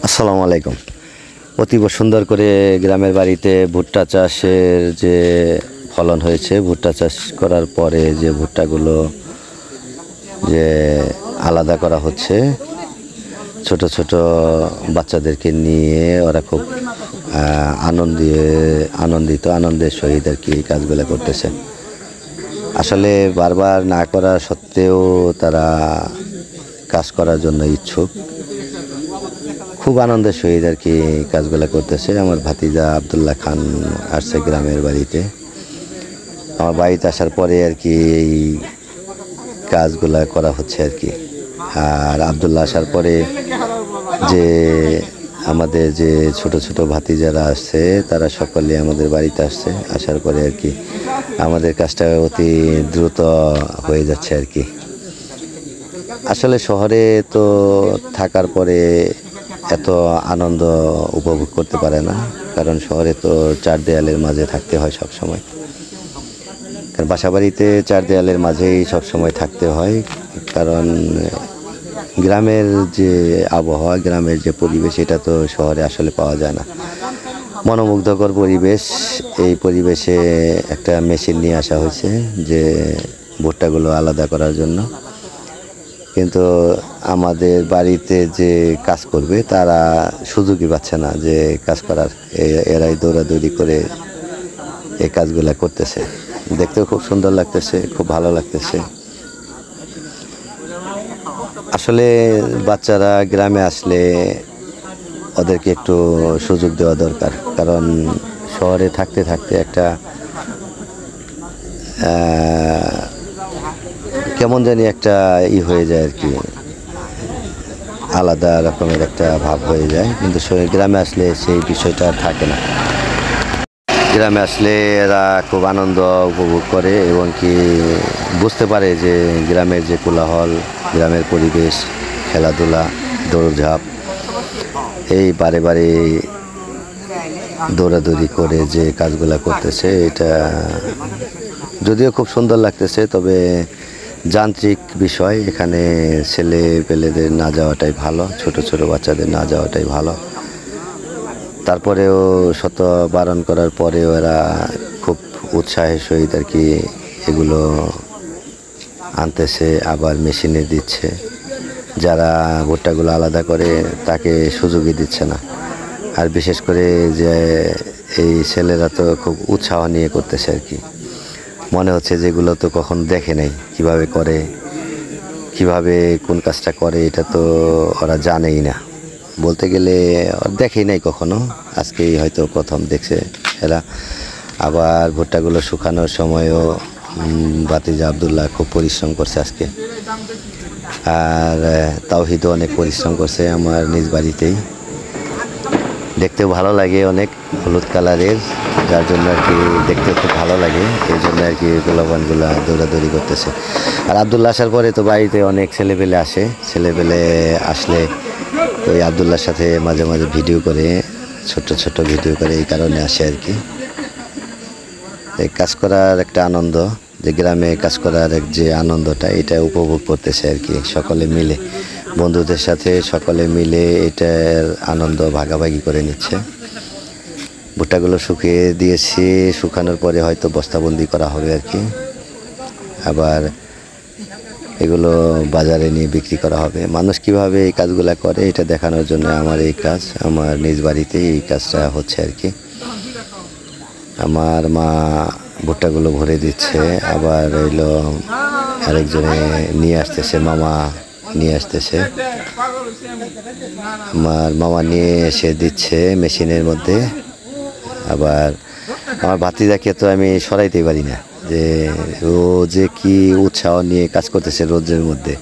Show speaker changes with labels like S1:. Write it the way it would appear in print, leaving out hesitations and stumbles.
S1: আসসালামু আলাইকুম। অতীব সুন্দর করে গ্রামের বাড়িতে ভুট্টা চাষের যে ফলন হয়েছে, ভুট্টা চাষ করার পরে যে ভুট্টাগুলো যে আলাদা করা হচ্ছে, ছোট ছোট বাচ্চাদেরকে নিয়ে ওরা খুব আনন্দের সহিত আর কি কাজগুলো করতেছে। আসলে বারবার না করা সত্ত্বেও তারা কাজ করার জন্য ইচ্ছুক, খুব আনন্দের সহিত আর কি কাজগুলো করতেছে। আমার ভাতিজা আবদুল্লাহ খান আসছে গ্রামের বাড়িতে। আমার বাড়িতে আসার পরে আর কি এই কাজগুলো করা হচ্ছে আর কি। আর আবদুল্লাহ আসার পরে যে আমাদের যে ছোট ছোট ভাতিজারা আসছে তারা সকলে আমাদের বাড়িতে আসছে। আসার পরে আর কি আমাদের কাজটা অতি দ্রুত হয়ে যাচ্ছে আর কি। আসলে শহরে তো থাকার পরে এত আনন্দ উপভোগ করতে পারে না, কারণ শহরে তো চার দেয়ালের মাঝে থাকতে হয় সব সময়। কারণ বাসাবাড়িতে চার দেয়ালের মাঝেই সব সময় থাকতে হয়, কারণ গ্রামের যে আবহাওয়া, গ্রামের যে পরিবেশ, এটা তো শহরে আসলে পাওয়া যায় না। মনোমুগ্ধকর পরিবেশ। এই পরিবেশে একটা মেশিন নিয়ে আসা হয়েছে যে ভুট্টাগুলো আলাদা করার জন্য, কিন্তু আমাদের বাড়িতে যে কাজ করবে তারা সুযোগই পাচ্ছে না যে কাজ করার। এরাই দৌড়াদৌড়ি করে এই কাজগুলো করতেছে। দেখতেও খুব সুন্দর লাগতেছে, খুব ভালো লাগতেছে। আসলে বাচ্চারা গ্রামে আসলে ওদেরকে একটু সুযোগ দেওয়া দরকার, কারণ শহরে থাকতে থাকতে একটা কেমন জানি একটা হয়ে যায় আর কি, আলাদা রকমের একটা ভাব হয়ে যায়। কিন্তু গ্রামে আসলে সেই বিষয়টা থাকে না। গ্রামে আসলে এরা খুব আনন্দ উপভোগ করে এবং কি বুঝতে পারে যে গ্রামের যে কোলাহল, গ্রামের পরিবেশ, খেলাধুলা, দৌড়ঝাঁপ, এই বারে বারে দৌড়াদৌড়ি করে যে কাজগুলা করতেছে, এটা যদিও খুব সুন্দর লাগতেছে, তবে যান্ত্রিক বিষয়। এখানে ছেলে পেলেদের না যাওয়াটাই ভালো, ছোট ছোট বাচ্চাদের না যাওয়াটাই ভালো। তারপরেও শত বারণ করার পরেও এরা খুব উৎসাহের সহিত আর কি এগুলো আনতেছে, আবার মেশিনে দিচ্ছে। যারা ভুট্টাগুলো আলাদা করে তাকে সুযোগই দিচ্ছে না। আর বিশেষ করে যে এই ছেলেরা তো খুব উৎসাহ নিয়ে করতেছে আর কি। মনে হচ্ছে যেগুলো তো কখনো দেখে নাই, কীভাবে করে, কিভাবে কোন কাজটা করে, এটা তো ওরা জানেই না। বলতে গেলে দেখেই নাই কখনো, আজকেই হয়তো প্রথম দেখছে এরা। আবার ভুট্টাগুলো শুকানোর সময়ও ভাতিজা আবদুল্লাহ খুব পরিশ্রম করছে আজকে। আর তাওহিদও অনেক পরিশ্রম করছে আমার নিজ বাড়িতেই। দেখতেও ভালো লাগে, অনেক হলুদ কালারের, যার জন্য আর কি দেখতে খুব ভালো লাগে। এই জন্য আর কি গোলাপানগুলা দৌড়াদৌড়ি করতেছে। আর আবদুল্লাহ আসার পরে তো বাড়িতে অনেক ছেলেপেলে আসে। ছেলেপেলে আসলে ওই আবদুল্লাহর সাথে মাঝে মাঝে ভিডিও করে, ছোট্ট ছোট্ট ভিডিও করে, এই কারণে আসে আর কি। এই কাজ করার একটা আনন্দ, যে গ্রামে কাজ করার এক যে আনন্দটা, এটা উপভোগ করতেছে আর কি সকলে মিলে, বন্ধুদের সাথে সকলে মিলে এটার আনন্দ ভাগাভাগি করে নিচ্ছে। ভুট্টাগুলো শুকিয়ে দিয়েছি, শুকানোর পরে হয়তো বস্তাবন্দি করা হবে আর কি। আবার এগুলো বাজারে নিয়ে বিক্রি করা হবে। মানুষ কিভাবে এই কাজগুলো করে এটা দেখানোর জন্য আমার এই কাজ, আমার নিজ বাড়িতে এই কাজটা হচ্ছে আর কি। আমার মা ভুট্টাগুলো ভরে দিচ্ছে, আবার রইলো আরেকজনে নিয়ে আসতেছে, মামা নিয়ে আসতেছে। আমার মামা নিয়ে এসে দিচ্ছে মেশিনের মধ্যে। আবার আমার ভাতিজাকে তো আমি সরাইতেই পারি না, যে ও যে কি উৎসাহ নিয়ে কাজ করতেছে রোদের মধ্যে।